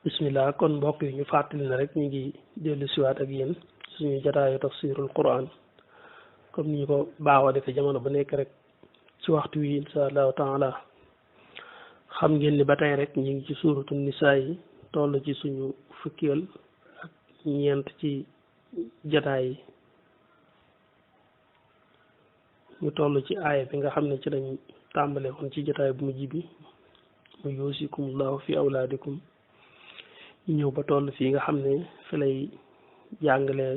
bismillah kon mbokk yi ñu fàttali na rek ñu ngi dellu siwaat ak yéen suñu jataayu tafsirul quran comme ni ñu ko baaxoo defee jamono bu nekk rek ci waxtu wi insha allahu taala xam ngeen ni ba tey rek ñu ngi ci suuratu nisaa yi toll ci suñu fukkeel ak ñeent ci jataay yi ñu toll ci aaya bi nga xam ne ci lañ tàmbale woon ci jataay bu mujj bi mu yuusikumullahu fi awlaadikum ñu ñëw ba toll fii nga xam ne fi lay jàngale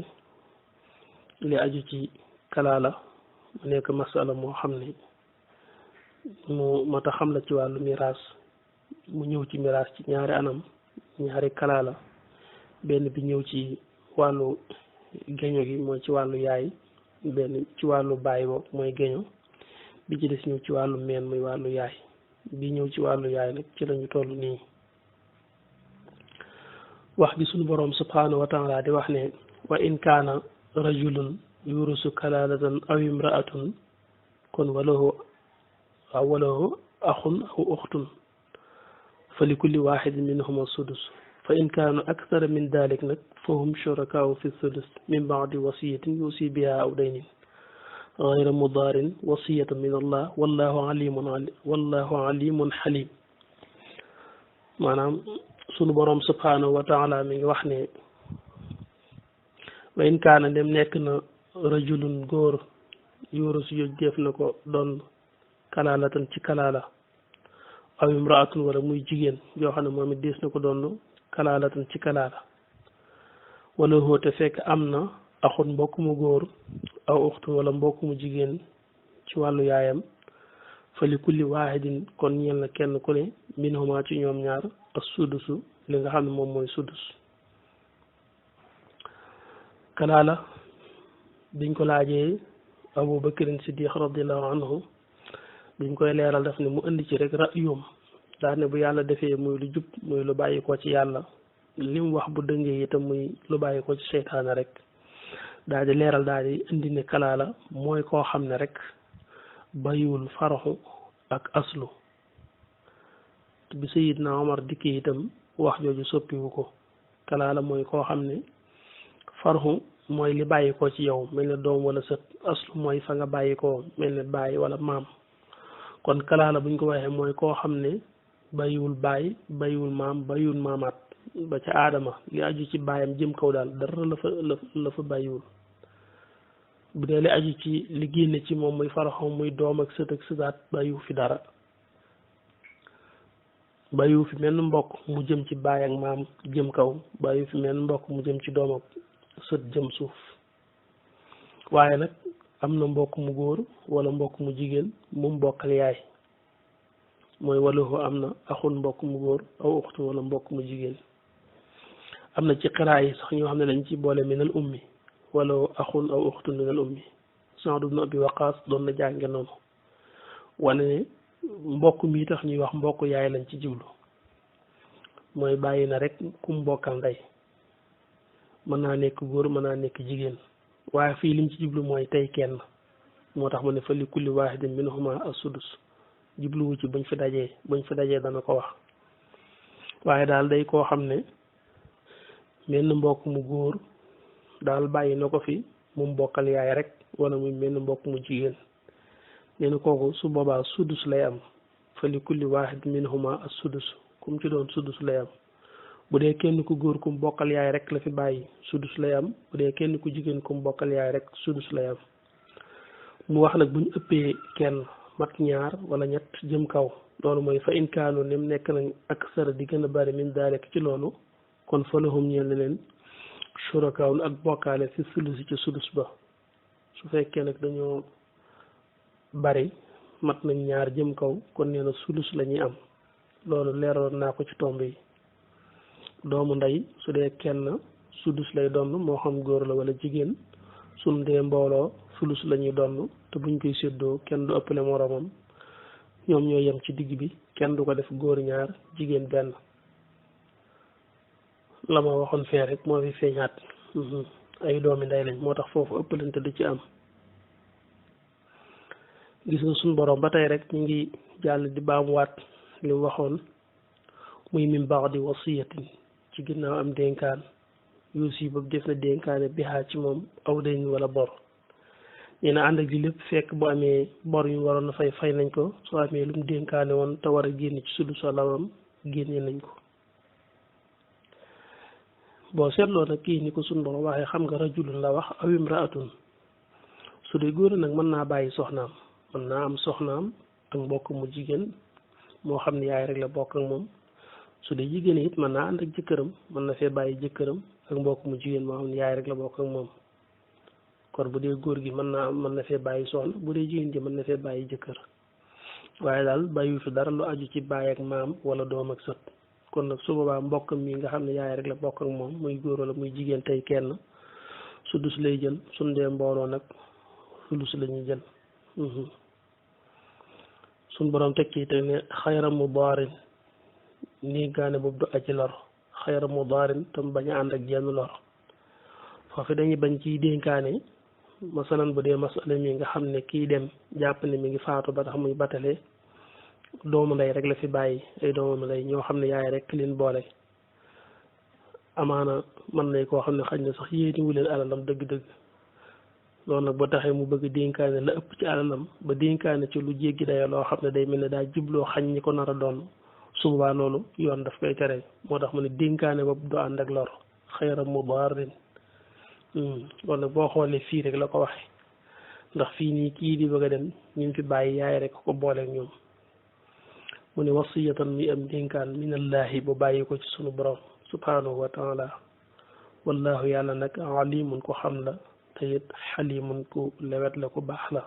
li aju ci kalaala mu nekk masala moo xam ne mu mat a xam la ci wàllu miraas mu ñëw ci miraas ci ñaari anam ñaari kalaala benn bi ñëw ci wàllu geño gi mooy ci wàllu yaay benn ci wàllu baay boobu mooy geño bi ci des ñëw ci wàllu meen muy wàllu yaay bi ñëw ci wàllu yaay nag ci lañu toll nii wax gi suñu boroom subhanahu wa taala di wax ne wa in kaana rajulun yurusu kalaalatan aw imraatun kon walahu axun aw uxtun fa li kulli waxidin minhuma sudus fa in kaanu akthara min dalik nag fa hum shurakaau fi sudus min baadi wasiyatin yusi biha aw daynin gayra mudaarin wasiyatan min allah wallahu alimun xalim maanaam sunu boroom subhanahu wa taala mi ngi wax ne wa in kaana dem nekk na rajulun góor yurusu yoj def na ko doon kalaalatan ci kalaala aw imraatun wala muy jigéen yoo xam ne moom it dees na ko doon kalaalatan ci kalaala wala xóote fekk am na axun mbokk mu góor aw uxtun wala mbokk mu jigéen ci wàllu yaayam fa li kulli waahidin kon ñeel na kenn ku ne minhuma ci ñoom ñaar ak sudusu li nga xam ne moom mooy sudus kalaala biñ ko laajee Abu Bakrin Siddiq radiallahu anhu biñ koy leeral daf ne mu indi ci rek ra'yum daa ne bu yàlla defee muy lu jub muy lu bàyyi ko ci yàlla li mu wax bu dëngee itam muy lu bàyyi ko ci seytaane rek daal di leeral daal di indi ne kalaala mooy koo xam ne rek bàyyiwul faraxu ak aslu bi Sayyidna Omar dikkee itam wax jooju soppiwu ko kalaala mooy koo xam ne farxu mooy li bàyyi ko ci yow mel ne doom wala sët aslu mooy fa nga bàyyi ko mel ne baay wala maam kon kalaala buñ ko waxee mooy koo xam ne bàyyiwul baay bàyyiwul maam bàyyiwul maamaat ba ca aadama li aju ci baayam jëm kaw daal dara la fa bàyyiwul bu dee li aju ci li génne ci moom muy faraxam muy doom ak sët ak sëtaat bàyyiwu fi dara bàyyiwu fi menn mbokk mu jëm ci baay ak maam jëm kaw bàyyiwu fi menn mbokk mu jëm ci doom ak sët jëm suuf waaye nag am na mbokk mu góor wala mbokk mu jigéen mu mbokkal yaay mooy walahu am na axun mbokk mu góor aw uxtu wala mbokk mu jigéen am na ci xiraa yi sax ñoo xam ne dañ ci boole minal ummi wala axun aw uxtun minal ummi Saad ibn Abi Waqaas doon na jànge noonu wane ne mbokk mi tax ñuy wax mbokk yaay lañ ci jublu mooy bàyyi na rek ku mbokkal ndey mën naa nekk góor mën naa nekk jigéen waaye fii liñ ci jublu mooy tey kenn moo tax ma ne fa li kulli waahidin minhuma as-sudus jubluwu ci buñ fi dajee dana ko wax waaye daal day koo xam ne menn mbokk mu góor daal bàyyi na ko fi mu mbokkal yaay rek wala muy menn mbokk mu jigéen nee na kooku su boobaa sudus lay am fa li kulli waahidin minhuma as-sudus kum ci doon sudus lay am bu dee kenn ku góor ku mbokkal yaay rek la fi bàyyi sudus lay am bu dee kenn ku jigéen ku mbokkal yaay rek sudus lay am mu wax nag buñ ëppee kenn mat ñaar wala ñett jëm kaw loolu mooy fa in kaanu nem nekk nañ ak sara di gën a bari min daalek ci loolu kon fa lahum ñeel na leen shurakaawun ak bokkaale fi sulusi ci sudus ba su fekkee nag dañoo bari mat nañ ñaar jëm kaw kon nee na sudus la ñuy am loolu leeraloon naa ko ci tomb yi doomu ndey su dee kenn sudus lay donn moo xam góor la wala jigéen suñ dee mbooloo sulus la ñuy donn te buñ koy séddoo kenn du ëppale moroomam ñoom ñoo yem ci digg bi kenn du ko def góor ñaar jigéen benn la ma waxoon fee rek moo fi feeñaat ay doomi ndey lañ moo tax foofu ëppalante du ci am gis nga suñ borom ba tey rek ñu ngi jàll di baamuwaat li mu waxoon muy min ba'di wasiyatin ci ginnaaw am dénkaan yuusi boobu def na dénkaane bihaa ci moom aw dayn wala bor nee na ànd ak li lépp fekk bu amee bor yu waroon na fay nañ ko soo amee lu mu dénkaane woon te war a génn ci sudus alalam génne nañ ko boo seetloo nag kii ni ko suñ borom waxee xam nga rajulun la wax aw imraatun su dee góor nag mën naa bàyyi soxnaam mën naa am soxnaam ak mbokk mu jigéen moo xam ne yaay rek la bokk ak moom su dee jigéen it mën naa ànd ak jëkkëram mën na fee bàyyi jëkkëram ak mbokk mu jigéen moo xam ne yaay rek la bokk ak moom kon bu dee góor gi mën na fee bàyyi soxna bu dee jigéen ji mën na fee bàyyi jëkkër waaye daal bàyyiwu fi dara lu aju ci baay ak maam wala doom ak sët kon nag su boobaa mbokkam mi nga xam ne yaay rek la bokk ak moom muy góor wala muy jigéen tey kenn sudus lay jël suñ dee mbooloo nag sulus la ñuy jël suñ borom tekki te ne xayra mudaarin nii gaane boobu du aji lor xayra mudaarin tam bañ a ànd ak jenn lor foofu dañuy bañ ciy dénkaane masalan bu dee masala mi nga xam ne kii dem jàpp ne mi ngi faatu ba tax muy batale doomu ndey rek la fi bàyyi ay doomu ndey ñoo xam ne yaay rek leen boole amaana mën nañ koo xam ne xañ na sax yéeni wuleen alalam dëgg-dëgg loolu nag boo taxee mu bëgg dénkaane la ëpp ci alalam ba dénkaane ci lu jéggi dayo loo xam ne day mel ne daa jubloo xañ ñi ko nar a doon su boobaa loolu yoon daf koy tere moo tax mu ne dénkaane boobu du ànd ak lor xayra mudaarin loolu nag boo xoolee fii rek la ko waxe ndax fii nii kii di bëgg a dem ñu fi bàyyi yaay rek ko booleeg ñoom mu ne wasiyatan mi am dénkaan minallahi bu bàyyi ko ci sunu borom subhanahu wa taala wallahu yàlla nag alimun ko xam la te it xalimun ku lewet la ku baax la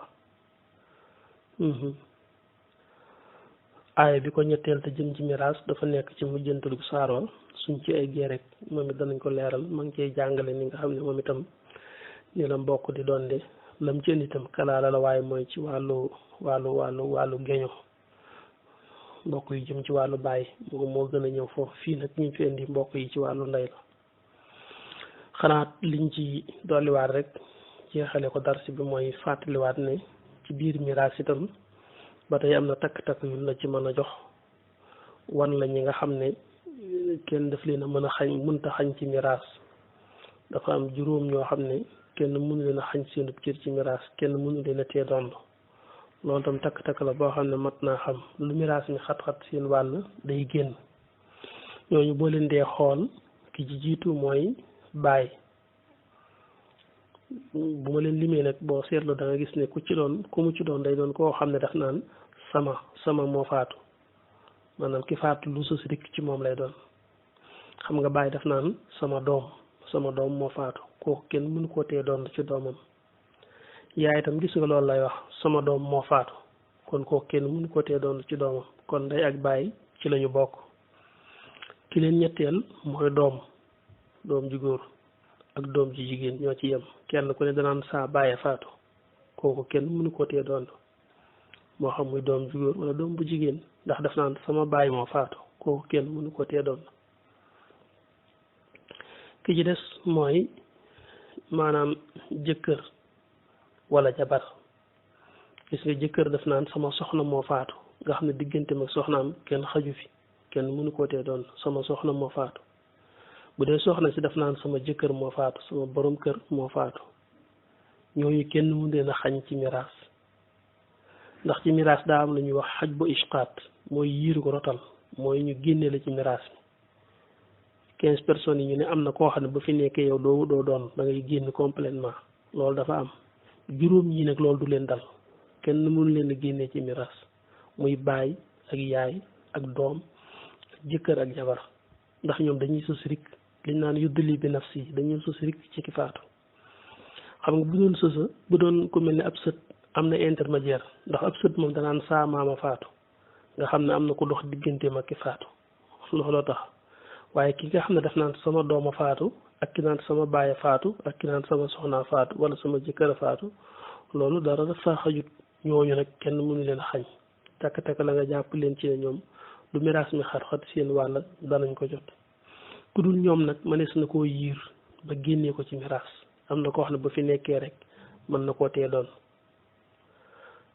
aaya bi ko ñetteel te jëm ci miraas dafa nekk ci mujjantalu saarwa suñ ci eggee rek moom it danañ ko leeral ma ngi cey jàngale ni nga xam ne moom itam ni la mbokk di doon de lam ci indi itam kalaala la waaye mooy ci wàllu geño mbokk yi jëm ci wàllu baay moo gën a ñëw foofu fii nag ñu fi indi mbokk yi ci wàllu ndey la xanaa liñ ci dolliwaat rek jeexale ko darsi bi mooy fàttaliwaat ne ci biir miraas itam ba tey am na takk-takk yu la ci mën a jox wan la ñi nga xam ne kenn daf leen a mën a xañ mënta xañ ci miraas dafa am juróom ñoo xam ne kenn mënu leen a xañ seenub cër ci miraas kenn mënu leen a tee doon loolu tam takk-takk la boo xam ne mat naa xam lu miraas mi xat-xat seen wàll day génn ñooñu boo leen dee xool ki ci jiitu mooy baay bu ma leen limee nag boo seetlu da nga gis ne ku mu ci doon day doon koo xam ne daf naan sama moo faatu maanaam ki faatu lu sës rek ci moom lay doon xam nga baay daf naan sama doom moo faatu kooku kenn mënu koo tee doon ci doomam yaay itam gis nga loolu lay wax sama doom moo faatu kon kooku kenn mënu koo tee doon ci doomam kon ndey ak baay ci lañu bokk ki leen ñetteel mooy doom ju góor ak doom ji jigéen ñoo ci yem kenn ku ne danaan saa bàyyi faatu kooku kenn mënu ko tee doon moo xam muy doom ju góor wala doom bu jigéen ndax daf naan sama bàyyi moo faatu kooku kenn mënu ko tee doon ki ci des mooy maanaam jëkkër wala jabar gis nga jëkkër daf naan sama soxna moo faatu nga xam ne diggante mag soxnaam kenn xaju fi kenn mënu ko tee doon sama soxna moo faatu bu dee soxna si daf naan sama jëkkër moo faatu sama borom kër moo faatu ñooñu kenn mu leen a xañ ci miraas ndax ci miraas daa am lu ñuy wax xaj bu ishqaat mooy yiiru ko rotal mooy ñu génne la ci miraas mi 15 personnes yi ñu ne am na koo xam ne bu fi nekkee yow doo doon da ngay génn complètement loolu dafa am juróom ñi nag loolu du leen dal kenn mënu leen a génnee ci miraas muy baay ak yaay ak doom ak jëkkër ak jabar ndax ñoom dañuy sos rik liñ naan yuddali bi nafsi dañuy sos rik ci ki faatu xam nga bu doon ku mel ne ab sët am na intermédiaire ndax ab sët moom danaan saa maama faatu nga xam ne am na ko dox digganteem ak ki faatu looloo tax waaye ki nga xam ne daf naan sama dooma faatu ak ki naan sama baay faatu ak ki naan sama soxnaa faatu wala sama jëkkër a faatu loolu dara dafa xajut ñooñu nag kenn mënu leen xañ takk-takk la nga jàpp leen ci ne ñoom lu miraas mi xat-xat seen wàll danañ ko jot ku dul ñoom nag mënees na koo yiir ba génnee ko ci miraas am na koo xam ne ba fi nekkee rek mën na koo tee doon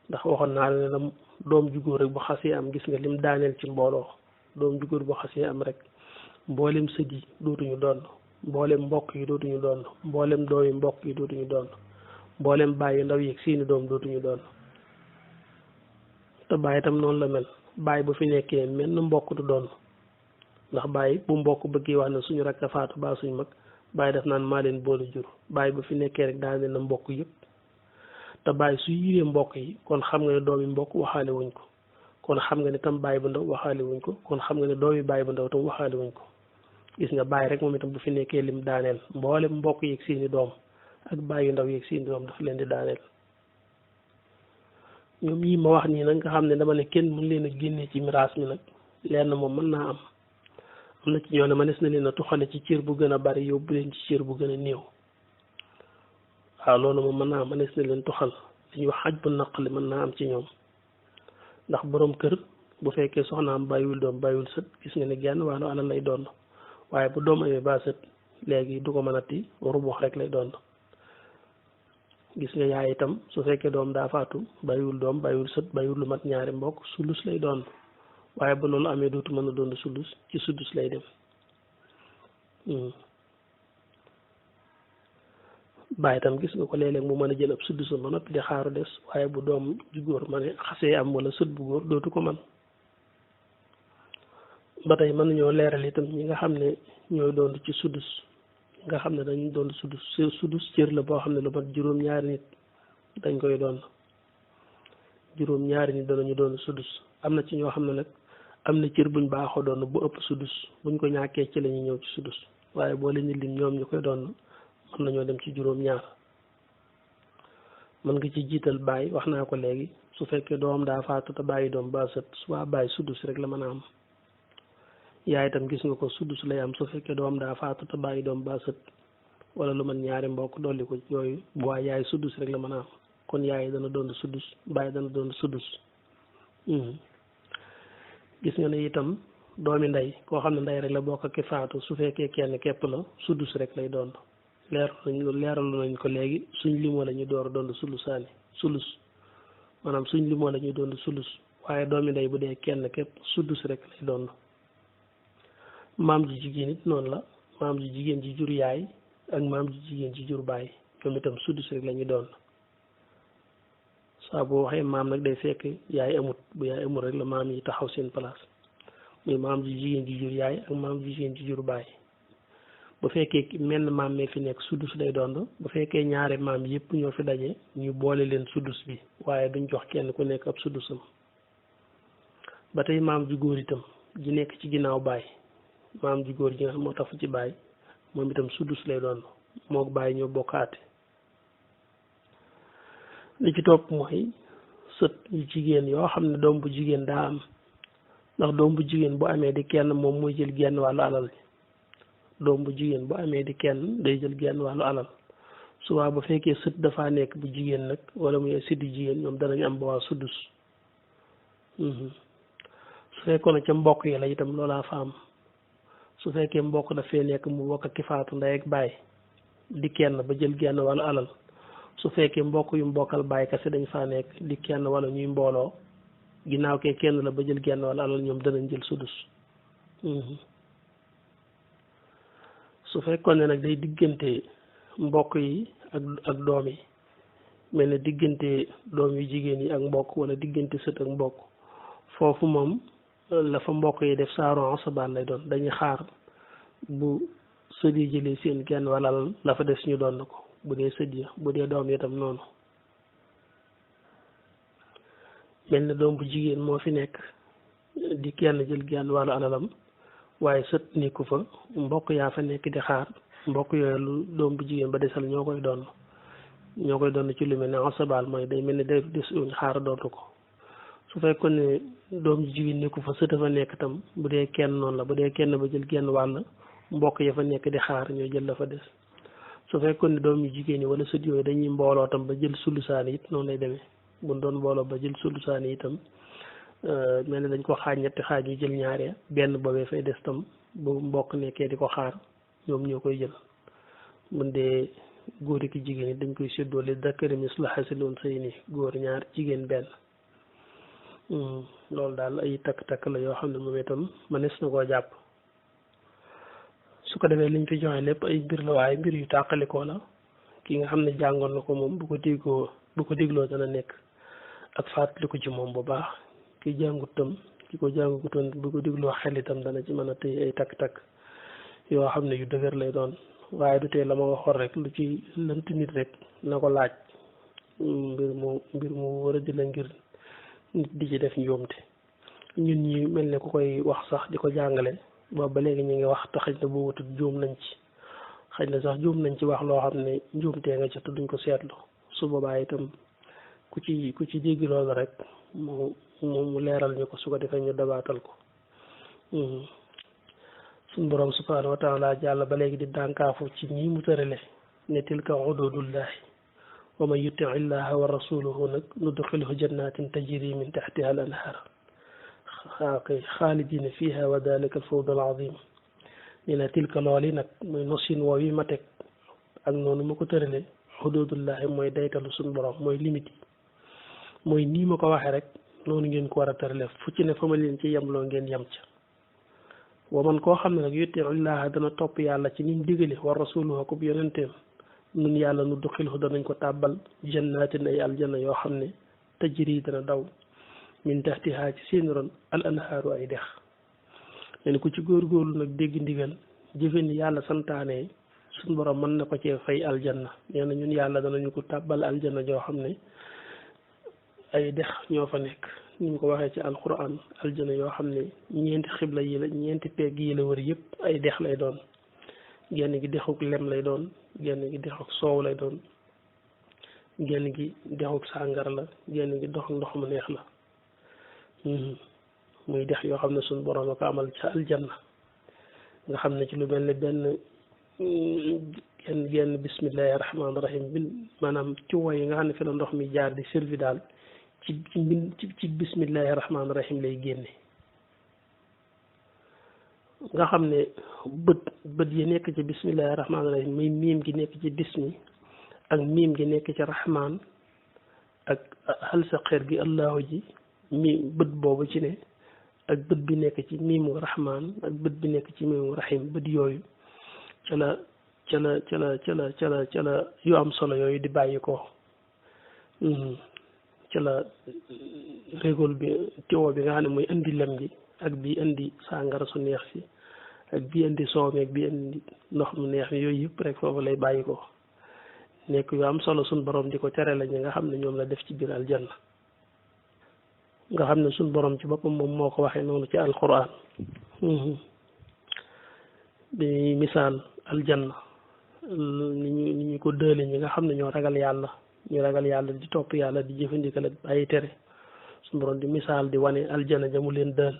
ndax waxoon naa la ne la doom ju góor rek bu xasee am gis nga lim daaneel ci mbooloo doom ju góor bu xasee am rek mboolem sët yi dootuñu doon mboolem mbokk yi dootuñu doon mboolem doomi mbokk yi dootuñu doon mboolem baay yu ndaw yi ak seeni doom dootuñu doon te baay itam noonu la mel baay bu fi nekkee menn mbokk du doon ndax baay bu mbokk bëggee wax ne suñu rakk a faatu baa suñu mag baay def naan maa leen boole jur baay bu fi nekkee rek daa ne na mbokk yëpp te baay su yiree mbokk yi kon xam nga ne doomi mbokk waxaale wuñ ko kon xam nga ne tam baay bu ndaw waxaale wuñ ko kon xam nga ne doomi baay bu ndaw tam waxaale wuñ ko gis nga baay rek moom itam bu fi nekkee lim daaneel mboolem mbokk yeeg seeni doom ak baay yu ndaw yeeg seeni doom dafa leen di daaneel ñoom ñii ma wax nii nag nga xam ne dama ne kenn mën leen a génnee ci miraas mi nag lenn moom mën naa am na ci ñoo ne mënees na leen a tuxale ci cër bu gën a bari yóbbu leen ci cër bu gën a néew waaw loolu moom mën naa am mënees na leen tuxal li ñuy wax xaj bu naqali mën naa am ci ñoom ndax borom kër bu fekkee soxnaam bàyyiwul doom bàyyiwul sët gis nga ne genn wàllu alal lay doon waaye bu doom amee ba sët léegi du ko mënati rubox rek lay doon gis nga yaay itam su fekkee doom daa faatu bàyyiwul doom bàyyiwul sët bàyyiwul lu mat ñaari mbokk sulus lay doon waaye bu loolu amee dootu mën a doon sulus ci sudus lay dem bàyyi itam gis nga ko léeg-léeg mu mën a jël ab sudusam ba noppi di xaaru des waaye bu doom ju góor ma ne xasee am wala sët bu góor dootu ko man ba tey mën nañoo leeral itam ñi nga xam ne ñooy doon ci sudus nga xam ne dañu doon sudus cër la boo xam ne lu mat juróom-ñaari nit dañ koy doon juróom-ñaari nit danañu doon sudus am na ci ñoo xam ne nag am na cër buñ baaxoo doon bu ëpp sudus buñ ko ñàkkee ci la ñuy ñëw ci sudus waaye boo leen lim ñoom ñu koy doon mën nañoo dem ci juróom-ñaar mën nga ci jiital baay wax naa ko léegi su fekkee doom daa faatu te bàyyi doom ba sët su waa baay sudus rek la mën a am yaay itam gis nga ko sudus lay am su fekkee doom daa faatu te bàyyi doom ba sët wala lu man ñaari mbokk dolli ko yooyu bu waa yaay sudus rek la mën a am kon yaay dana doon sudus baay dana doon sudus gis nga ne itam doomi ndey koo xam ne ndey rek la bokk ki faatu su fekkee kenn képp la sudus rek lay doon leeralu nañ ko léegi suñ limoo la ñu door a doon sulusaani sulus maanaam suñ limoo la ñuy doon sulus waaye doomi ndey bu dee kenn képp sudus rek lay doon maam ji jigéen it noonu la maam ji jigéen ji jur yaay ak maam ji jigéen ji jur baay ñoom itam sudus rek la ñuy doon saa boo waxee maam nag day fekk yaay amut bu yaay amut rek la maam yi taxaw seen place muy maam ji jigéen ji jur yaay ak maam ji jigéen ji jur baay bu fekkee menn maam mee fi nekk sudus day doon bu fekkee ñaari maam yëpp ñoo fi daje ñu boole leen sudus bi waaye duñ jox kenn ku nekk ab sudusam ba tey maam ju góor itam ji nekk ci ginnaaw baay maam ju góor ji nga xam moo tafu ci baay moom itam sudus lay doon mook baay ñoo bokkaate li ci topp mooy sët yu jigéen yoo xam ne doom bu jigéen daa am ndax doom bu jigéen bu amee di kenn moom mooy jël genn wàllu alal doom bu jigéen bu amee di kenn day jël genn wàllu alal suba bu fekkee sët dafaa nekk bu jigéen nag wala muy sët yu jigéen ñoom danañ am ba waa sudus su fekkoon ca mbokk yi la itam loolaa fa am su fekkee mbokk dafee nekk mu bokk ki faatu ndey ak baay di kenn ba jël genn wàllu alal su fekkee mbokk yu mbokkal baay kese dañ faa nekk di kenn wala ñuy mbooloo ginnaaw kee kenn la ba jël genn wàllu alal ñoom danañ jël sudus su fekkoon ne nag day diggante mbokk yi ak doom yi mel ne diggante doom yu jigéen yi ak mbokk wala diggante sët ak mbokk foofu moom la fa mbokk yi def saaron asabal lay doon dañuy xaar bu sët yi jëlee seen genn wàllu alal la fa des ñu doon na ko bu dee sët ya bu dee doom yi itam noonu mel ne doom bu jigéen moo fi nekk di kenn jël genn wàllu alalam waaye sët nekku fa mbokk yaa fa nekk di xaar mbokk yooyu lu doom bu jigéen ba desal ñoo koy doon ci lu mel ne asabal mooy day mel ne day des uñ xaar dootu ko su fekkoon ne doom ji jigéen nekku fa sët fa nekk tam bu dee kenn noonu la bu dee kenn ba jël genn wàll mbokk ya fa nekk di xaar ñoo jël la fa des su fekkoon ne doom yu jigéen yi wala sët yooyu dañuy mbooloo tam ba jël sulusaani it noonu lay demee buñ doon mbooloo ba jël sulusaani itam mel ne dañ ko xaaj ñetti xaaj ñu jël ñaare benn boobee fay des tam bu mbokk nekkee di ko xaar ñoom ñoo koy jël mun dee góor ki jigéen yi dañ koy séddoo li dakkari mislu hazzil unsayayni góor ñaar jigéen benn loolu daal ay takk-takk la yoo xam ne moom itam mënees na koo jàpp su ko defee liñ fi joxe lépp ay mbir la waaye mbir yu tàqalikoo la ki nga xam ne jàngoon na ko moom bu ko dégloo dana nekk ak fàttali ko ci moom bu baax ki jàngut tam ki ko jàngutoon bu ko dégloo xel itam dana ci mën a tëye ay takk-takk yoo xam ne yu dëgër lay doon waaye du tee la ma waxoon rek lu ci lënt nit rek na ko laaj mbir mu war a di la ngir nit di ci def njuumte ñun ñi mel ne ku koy wax sax di ko jàngale boobu ba léegi ñu ngi wax te xëy na boo wutut juum nañ ci xëy na sax juum nañ ci wax loo xam ne njuumtee nga ca te duñ ko seetlu su boobaa itam ku ci dégg loolu rek mu leeral ñu ko su ko defee ñu dabaatal ko suñ borom subhanahu wa taala jàll ba léegi di dànkaafu ci ñi mu tërale ne tilka xududullahi wa man yuti illaha wa rasuluhu nag nudxilhu jannatin tajri min taxtiha al anhar kay xaalidina fiha wa dalika al fawd al azim nee na tilka lool yi nag mooy nosin woow yi ma teg ak noonu ma ko tërale xududullahi mooy daytalu suñ borom mooy limite yi mooy nii ma ko waxee rek noonu ngeen ko war a tërale fu ci ne fa ma leen ci yemloo ngeen yem ca wa man koo xam ne nag yuti illaha dana topp yàlla ci ni mu digale wa rasuluhu ak yonenteem nun yàlla nu duxilhu danañ ko tàbbal jannatin ay aljanna yoo xam ne tajri dana daw min taxtihaa ci seen ron al anhaaru ay dex leen ku ci góorgóorlu nag dégg ndigal jëfe ni yàlla santaane suñ borom mën na ko cee fay aljanna nee na ñun yàlla danañu ko tàbbal aljanna joo xam ne ay dex ñoo fa nekk ni mu ko waxee ci alquran aljanna yoo xam ne ñeenti xibla yi la ñeenti pegg yi la wër yëpp ay dex lay doon genn gi dexuk lem lay doon genn gi dexuk soow lay doon genn gi dexuk sàngara la genn gi dox ndox mu neex la muy dex yoo xam ne suñ borom a ko amal ca aljanna nga xam ne ci lu mel ne benn genn bismillahi rahmaani rahim bi maanaam ci woy yi nga xam ne fi la ndox mi jaar di servi daal ci bismillahi rahmaani rahim lay génne nga xam ne bët yi nekk ci bismillahi rahmaani rahim muy miim gi nekk ci bismi ak miim gi nekk ci rahmaan ak hal sa xeer gi allahu ji bët boobu ci ne ak bët bi nekk ci miimu rahmaan ak bët bi nekk ci miimu rahim bët yooyu ca la yu am solo yooyu di bàyyi ko ca la régol bi tiwo bi nga xam ne mooy indi lem ji ak bii indi sàngara su neex si ak bii indi soow mi ak bii indi ndox mu neex mi yooyu yëpp rek foofu lay bàyyi ko nekk yu am solo suñ borom di ko tere la ñi nga xam ne ñoom la def ci biir aljanna nga xam ne suñ borom ci boppam moom moo ko waxee noonu ci alquran di misaal aljanna ni ñu ko dële ñi nga xam ne ñoo ragal yàlla ñu ragal yàlla di topp yàlla di jëfandikal ak bàyyi tere suñ borom di misaal di wane aljanna jamu leen dël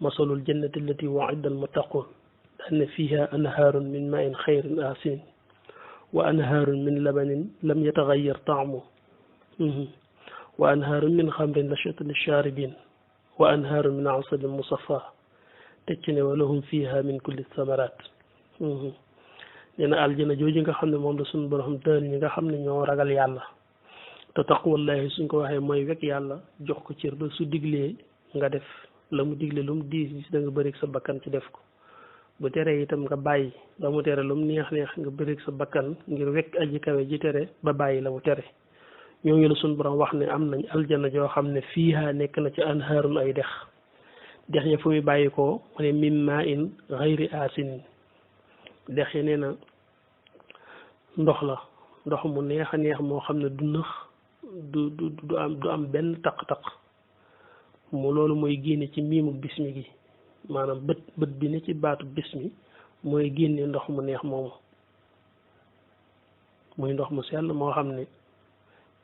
masalul jannati allati wa'ida almuttaqun daan ne fiha anhaarun min ma'in xayrin asin wa anhaarun min labanin lam yatagayyar taamu wa anhaarun min xamrin nashatin lisharibin wa anhaarun min asalin musaffa teg ci ne wa lahum fiha min kulli thamarat nee na aljana jooju nga xam ne moom la suñu borom dël ñi nga xam ne ñoo ragal yàlla te taqwallahi suñ ko waxee mooy wekk yàlla jox ko cër ba su diglee nga def la mu digle lu mu diis da nga bëri sa bakkan ci def ko bu teree itam nga bàyyi la mu tere lu mu neex neex nga bëri sa bakkan ngir wekk aji kawe ji tere ba bàyyi la mu tere ñooñu la suñu borom wax ne am nañ aljana joo xam ne fiiha nekk na ci anhaarun ay dex dex ya fu muy bàyyi ko mu ne min maa in xayri asin dex yi nee na ndox la ndox mu neex a neex moo xam ne du nëx du am benn taq-taq mu loolu mooy génne ci miimu bismi gi maanaam bët bi ne ci baatu bismi mooy génne ndox mu neex moomu muy ndox mu sell moo xam ne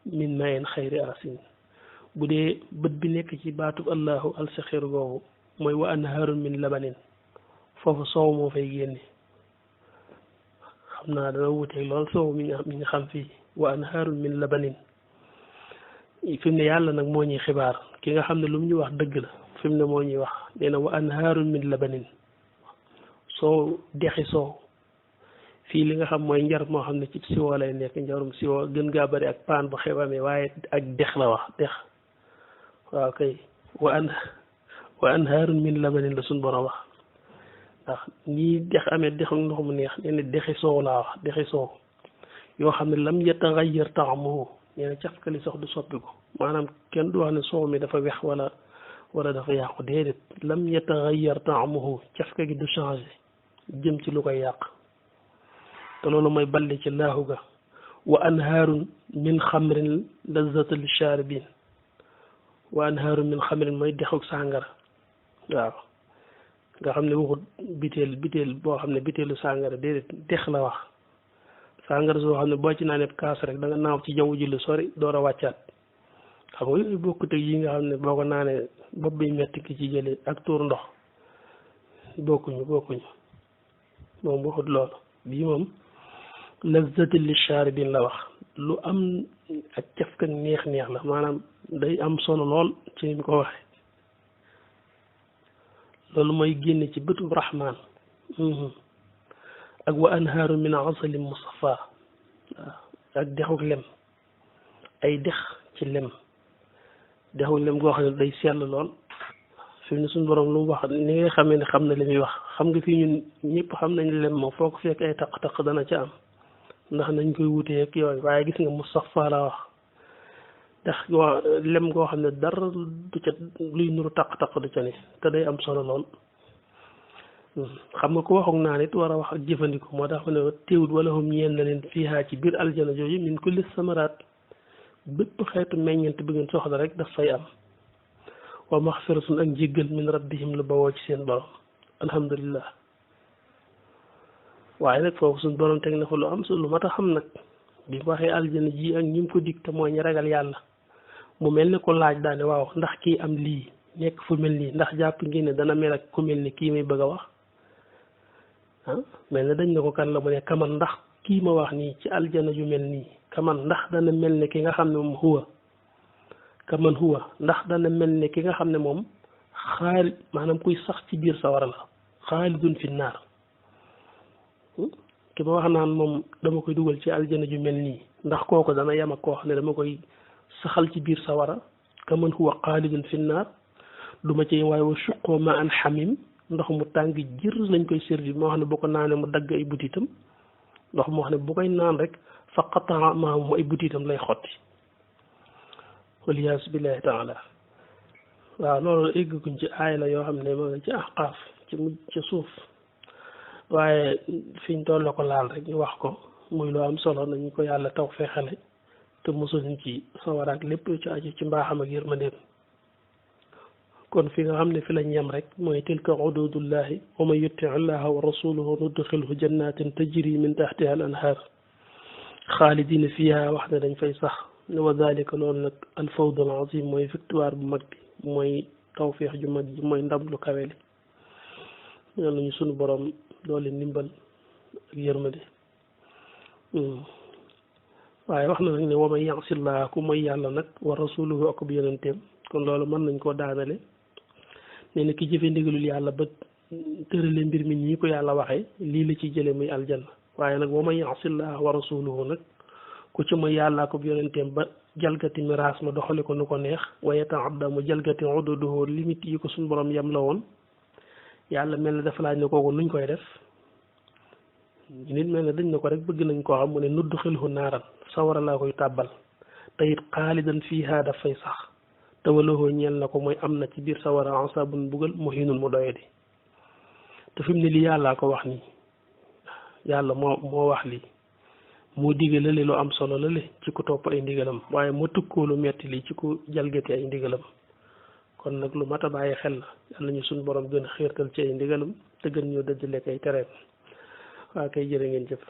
min mayin xayri asin bu dee bët bi nekk ci baatu allahu alsaxir googu mooy wa anhaarun min labanin foofu soow moo fay génne xam naa dana wuteeg lool soow mi nga xam fii wa anhaarun min labanin fi mu ne yàlla nag moo ñuy xibaar ki nga xam ne lu mu ñu wax dëgg la fi mu ne moo ñuy wax nee na wa anhaarun min labanin soow dexi soow fii li nga xam mooy njar moo xam ne ci siwo lay nekk njarum siwo gën gaa bëri ak paan bu xewamee waaye ak dex la wax dex waaw kay wa anhaarun min labanin la suñ borom wax ndax nii dex amee dexu ndox mu neex nee na dexi soow laa wax dexi soow yoo xam ne lam yataxayyar ta'muhu nee na cafkali sax du soppi ko maanaam kenn du wax ne soow mi dafa wex wala dafa yàqu déedéet lam yataxayyar ta'muhu cafka gi du changé jëm ci lu koy yàq te loolu mooy balli ci laahu ga wa anhaarun min xamrin lazzata lisharibin wa anhaarun min xamrin mooy dexuk sàngara waaw nga xam ne waxut biteel boo xam ne biteelu sàngara déedéet dex la wax sàngara soo xam ne boo ci naanee kaas rek da nga naaw ci jaww ji lu sori door a wàccaat xam nga yooyu bokkut ak yi nga xam ne boo ko naanee bopp bi metti ki ci jëlee ak tuur ndox bokkuñu moom waxut loolu bii moom lazzati lisharibin la wax lu am ak cafka neex la maanaam day am solo lool ci ni mu ko waxe loolu mooy génne ci bëtu rahman ak wa anhaaru min asalin musaffa waaw ak dexuk lem ay dex ci lem dexuk lem goo xam ne day sell lool fi ne suñu borom lu mu wax ni nga xamee ne xam na li muy wax xam nga fii ñun ñëpp xam nañ lem moom foo ko fekk ay taq-taq dana ca am ndax nañ koy wutee ak yooyu waaye gis nga musaffa la wax ndax lem goo xam ne dara du ca luy nuru taq-taq du ca ne te day am solo lool xam nga ko waxoon naa nit war a wax ak jëfandikoo moo tax ne teewut wala hum ñeen na leen fiihaa ci biir aljana jooju min kulli samaraat bépp xeetu meññeent bi ngeen soxla rek daf fay am wa maxfiratun ak njéggal min rabbihim lu bawoo ci seen borom alhamdulillah waaye nag foofu suñ borom teg na fa lu am su lu mat a xam nag bi mu waxee aljana ji ak ñi mu ko dig te mooy ñi ragal yàlla mu mel ne ko laaj daane waaw ndax kii am lii nekk fu mel nii ndax jàpp ngeen ne dana mel ak ku mel ni kii may bëgg a wax mel ne dañ ne ko kan la mu ne kaman ndax kii ma wax nii ci aljana ju mel nii kaman ndax dana mel ne ki nga xam ne moom huwa kaman huwa ndax dana mel ne ki nga xam ne moom xaali maanaam kuy sax ci biir sawara la xaalidun fi naar ki ma wax naan moom dama koy dugal ci aljana ju mel nii ndax kooku dana yem ak koo xam ne dama koy saxal ci biir sawara kaman huwa xaalidun fi naar du ma ci waaye wa suqoo ma an xamim ndox mu tàng jër lañ koy servi moo xam ne boo ko naanee mu dagg ay butitam ndox moo xam ne bu koy naan rek fa qataa ma mu ay butitam lay xotti waliyaasu billahi taala waaw loolu egguñ ci aay la yoo xam ne moo ngi ci ahqaaf ci suuf waaye fiñ toll la ko laal rek ñu wax ko muy loo am solo nañu ko yàlla taw fexale te mosuñ ci sawaraak lépp ci aju ci mbaaxam ak yërmandeem kon fi nga xam ne fi lañ yem rek mooy tilka xududullahi wa man yutti allaha wa rasuluhu nudxilhu jannatin tajri min taxtiha al anhar xaalidina fiha wax ne dañ fay sax ne wa dalika loolu nag al fawd al azim mooy victoire bu mag bi mooy tawfiix ju mag ji mooy ndam lu kawe li ñaan nañu sunu borom doole ndimbal ak yërmande waaye wax na nag ne wa man yasillah ku mooy yàlla nag wa rasuluhu ak bu yonenteem kon loolu mën nañ koo daanale nee na ki jëfe ndigalul yàlla ba tërale mbir mi ñii ko yàlla waxee lii la ci jële muy aljanna waaye nag wa man yasillah wa rasuluhu nag ku ci mooy yàlla ak bu yonenteem ba jalgati miraas ma doxale ko nu ko neex wa yataadda mu jalgati ududuhu limite yi ko suñu borom yem la woon yàlla mel ne dafa laaj ne kooku nuñ koy def nit mel ne dañ ne ko rek bëgg nañ koo xam mu ne nudd xilhu naaran sawara laa koy tàbbal te it xaalidan fiihaa daf fay sax te walahoo ñeel na ko mooy am na ci biir sawara ansabun bugal muhinun mu doye di te fi mu ne lii yàllaa ko wax nii yàlla moo wax lii moo digge lale lu am solo lale ci ku topp ay ndigalam waaye moo tukkoo lu metti lii ci ku jalgati ay ndigalam kon nag lu mat a bàyyi xel la yàlla ñu suñu borom gën a xiirtal ci ay ndigalam te gën ñoo dëddaleek ay tereem waa kay jërë ngeen jëf